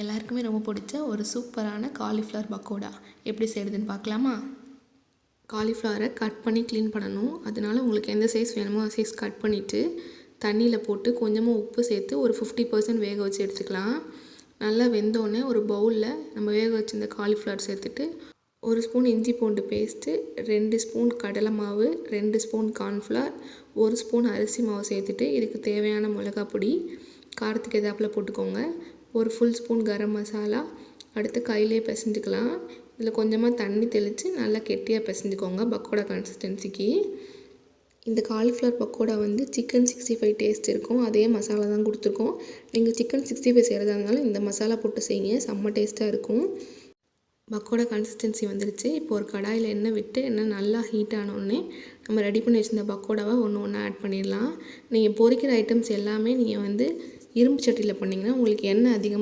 எல்லாருக்குமே ரொம்ப பிடிச்ச ஒரு சூப்பரான காலிஃப்ளவர் பக்கோடா எப்படி செய்கிறதுன்னு பார்க்கலாமா? காலிஃப்ளவரை கட் பண்ணி க்ளீன் பண்ணணும். அதனால் உங்களுக்கு எந்த சைஸ் வேணுமோ அந்த சைஸ் கட் பண்ணிவிட்டு தண்ணியில் போட்டு கொஞ்சமாக உப்பு சேர்த்து ஒரு 50% வேக வச்சு எடுத்துக்கலாம். நல்லா வெந்தோடனே ஒரு பவுலில் நம்ம வேக வச்சுருந்த காலிஃப்ளவர் சேர்த்துட்டு 1 ஸ்பூன் இஞ்சி பூண்டு பேஸ்ட்டு, 2 ஸ்பூன் கடலை மாவு, 2 ஸ்பூன் கார்ன்ஃப்ளவர், 1 ஸ்பூன் அரிசி மாவு சேர்த்துட்டு இதுக்கு தேவையான மிளகாய் பொடி காரத்துக்கு எதாப்பில் போட்டுக்கோங்க. ஒரு ஃபுல் ஸ்பூன் கரம் மசாலா. அடுத்து கையிலே பிசைஞ்சிக்கலாம். இதில் கொஞ்சமாக தண்ணி தெளித்து நல்லா கெட்டியாக பிசைஞ்சிக்கோங்க பக்கோடா கன்சிஸ்டன்சிக்கு. இந்த காலிஃப்ளவர் பக்கோடா வந்து சிக்கன் 65 டேஸ்ட் இருக்கும். அதே மசாலா தான் கொடுத்துருக்கோம். நீங்கள் சிக்கன் 65 செய்கிறதா இருந்தாலும் இந்த மசாலா போட்டு செய்யுங்க, செம்ம டேஸ்ட்டாக இருக்கும். பக்கோடா கன்சிஸ்டன்சி வந்துடுச்சு. இப்போ ஒரு கடாயில் எண்ணெய் விட்டு எண்ணெய் நல்லா ஹீட் ஆனோடனே நம்ம ரெடி பண்ணி வச்சுருந்த பக்கோடாவை ஒன்று ஆட் பண்ணிடலாம். நீங்கள் பொரிக்கிற ஐட்டம்ஸ் எல்லாமே நீங்கள் வந்து இரும்பு சட்டியில் பண்ணிங்கன்னா உங்களுக்கு எண்ணெய் அதிகமாக